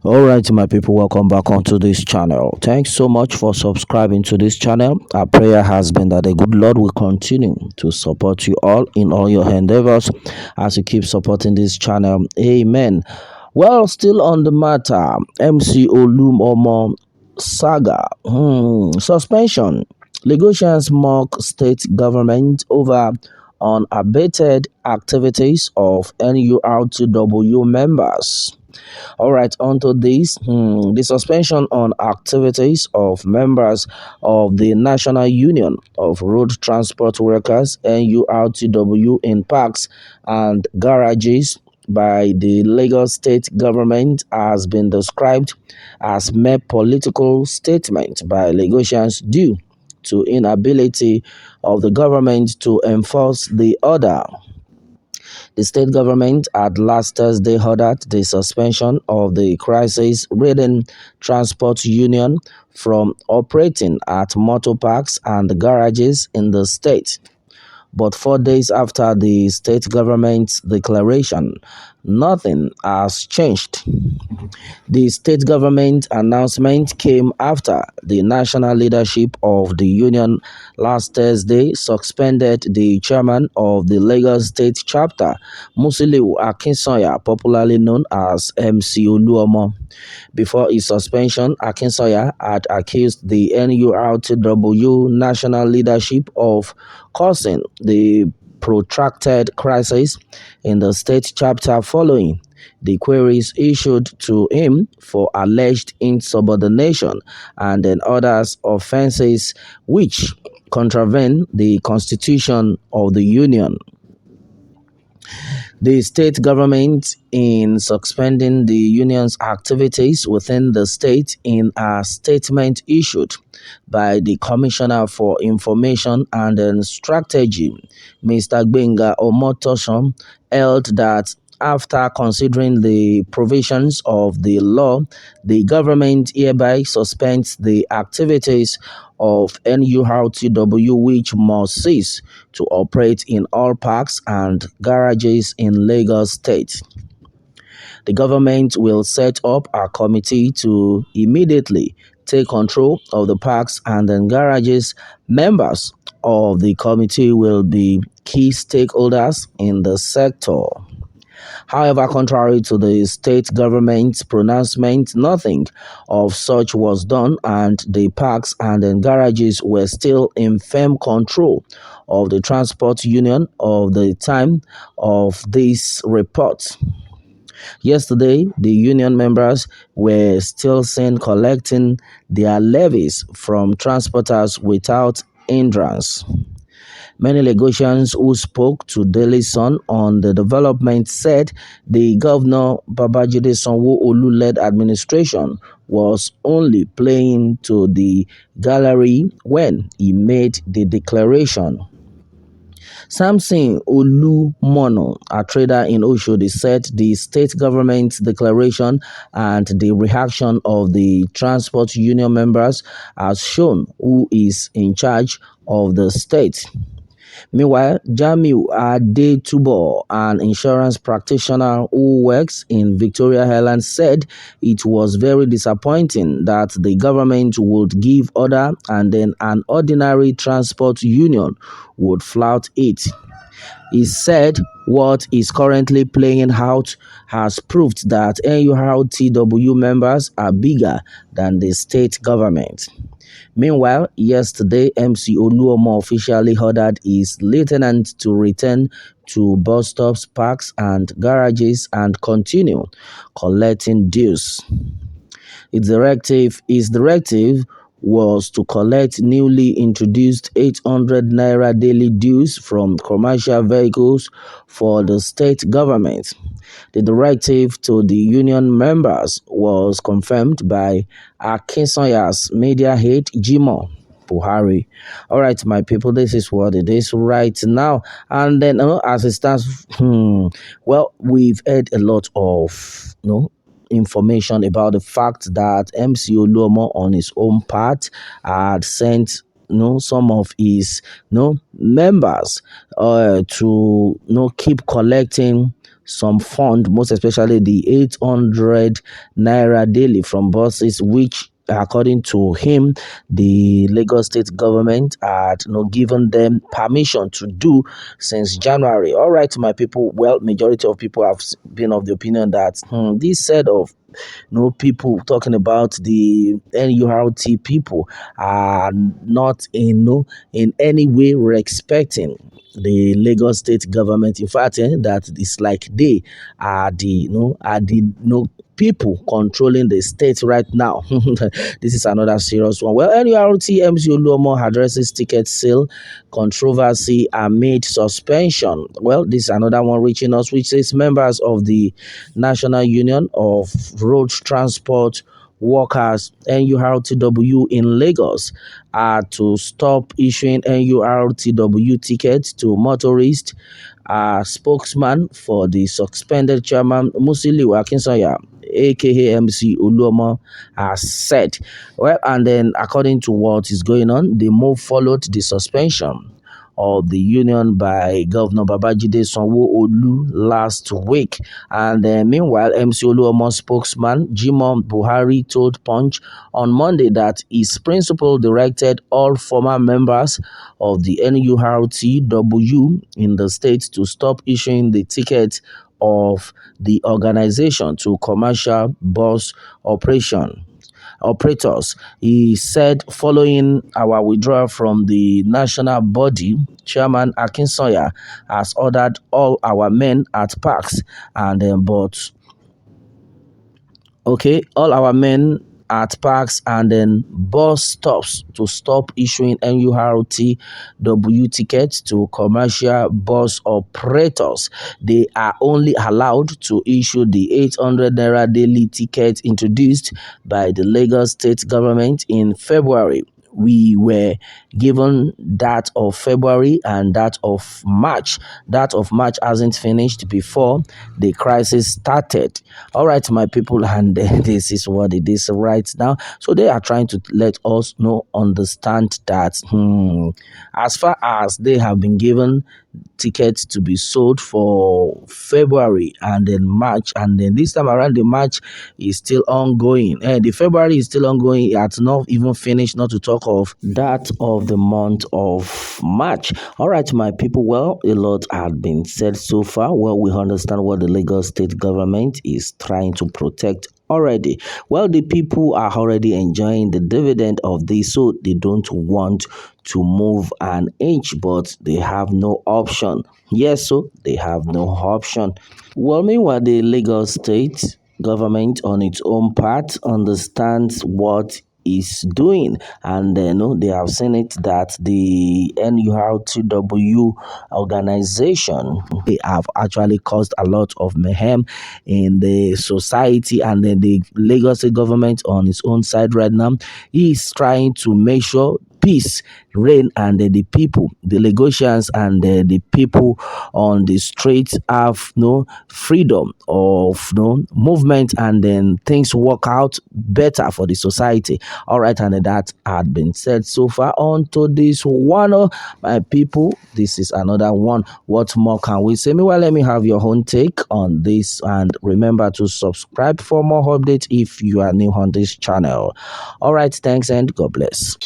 All right, my people, welcome back onto this channel. Thanks so much for subscribing to this channel. Our prayer has been that the good Lord will continue to support you all in all your endeavors as you keep supporting this channel. Amen. Well, still on the matter, MC Olumomo saga, suspension. Lagosians mock state government over unabated activities of NURTW members. All right, onto this, the suspension on activities of members of the National Union of Road Transport Workers (NURTW) in parks and garages by the Lagos state government has been described as mere political statement by Lagosians due to inability of the government to enforce the order. The state government had last Thursday ordered the suspension of the crisis-ridden transport union from operating at motor parks and garages in the state. But 4 days after the state government's declaration, nothing has changed. The state government announcement came after the national leadership of the union last Thursday suspended the chairman of the Lagos State chapter, Musiliu Akinsanya, popularly known as MC Oluomo. Before his suspension, Akinsanya had accused the NURTW national leadership of causing the protracted crisis in the state chapter following the queries issued to him for alleged insubordination and then others offenses which contravene the constitution of the union. The state government, in suspending the union's activities within the state in a statement issued by the Commissioner for Information and Strategy, Mr. Gbenga Omotoson, held that after considering the provisions of the law, the government hereby suspends the activities of NURTW, which must cease to operate in all parks and garages in Lagos State. The government will set up a committee to immediately take control of the parks and then garages. Members of the committee will be key stakeholders in the sector. However, contrary to the state government's pronouncement, nothing of such was done, and the parks and garages were still in firm control of the transport union of the time of this report. Yesterday, the union members were still seen collecting their levies from transporters without hindrance. Many Lagosians who spoke to Daily Sun on the development said the Governor Babajide Sanwo-Olu-led administration was only playing to the gallery when he made the declaration. Samson Olumono, a trader in Oshodi, said the state government's declaration and the reaction of the transport union members has shown who is in charge of the state. Meanwhile, Jamiu Adetubo, an insurance practitioner who works in Victoria Island, said it was very disappointing that the government would give order and then an ordinary transport union would flout it. He said what is currently playing out has proved that NURTW members are bigger than the state government. Meanwhile, yesterday, MC Oluomo officially ordered his lieutenant to return to bus stops, parks, and garages and continue collecting dues. His directive was to collect newly introduced 800 naira daily dues from commercial vehicles for the state government. The directive to the union members was confirmed by Akinsanya's media head, Jimoh Buhari. All right, my people, this is what it is right now. And then, as it stands, well, we've heard a lot of, information about the fact that MC Oluomo on his own part had sent some of his members to keep collecting some fund, most especially the 800 naira daily from buses, which according to him, the Lagos state government had given them permission to do since January. All right, my people. Well, majority of people have been of the opinion that this set of people talking about the NURT people are not in any way respecting the Lagos state government. In fact, that it's like they are the people controlling the state right now. This is another serious one. Well, NURT MC Oluomo addresses ticket sale controversy amid suspension. Well, this is another one reaching us, which says members of the National Union of Road Transport Workers NURTW in Lagos are to stop issuing NURTW tickets to motorists. A spokesman for the suspended chairman Musiliu Akinsanya, aka MC Oluomo, has said. Well, and then according to what is going on, the move followed the suspension of the union by Governor Babajide Sanwo-Olu last week. And meanwhile, MC Oluomo spokesman Jimoh Buhari told Punch on Monday that his principal directed all former members of the NURTW in the state to stop issuing the tickets of the organization to commercial bus operators. He said, following our withdrawal from the national body, Chairman Akinsanya has ordered all our men at parks and all our men at parks and then bus stops to stop issuing NURTW tickets to commercial bus operators. They are only allowed to issue the 800 naira daily ticket introduced by the Lagos state government in February. We were given that of February and that of March. That of March hasn't finished before the crisis started. All right, my people, and this is what it is right now. So they are trying to let us understand that as far as they have been given tickets to be sold for February and then March, and then this time around the March is still ongoing, and the February is still ongoing. It has not even finished, not to talk of that of the month of March. All right, my people, well, a lot had been said so far. Well, we understand what the Lagos state government is trying to protect already. Well, the people are already enjoying the dividend of this, so they don't want to move an inch, but they have no option. Yes, so they have no option. Well, meanwhile, the Lagos state government on its own part understands what is doing, and they have seen it that the NURTW organization, they have actually caused a lot of mayhem in the society, and then the Lagos state government on its own side right now is trying to make sure peace reign, and the people, the Lagosians and the people on the streets have no freedom of movement, and then things work out better for the society. All right, and that had been said so far. On to this one, my people, this is another one. What more can we say? Meanwhile, let me have your own take on this, and remember to subscribe for more updates if you are new on this channel. All right, thanks and God bless.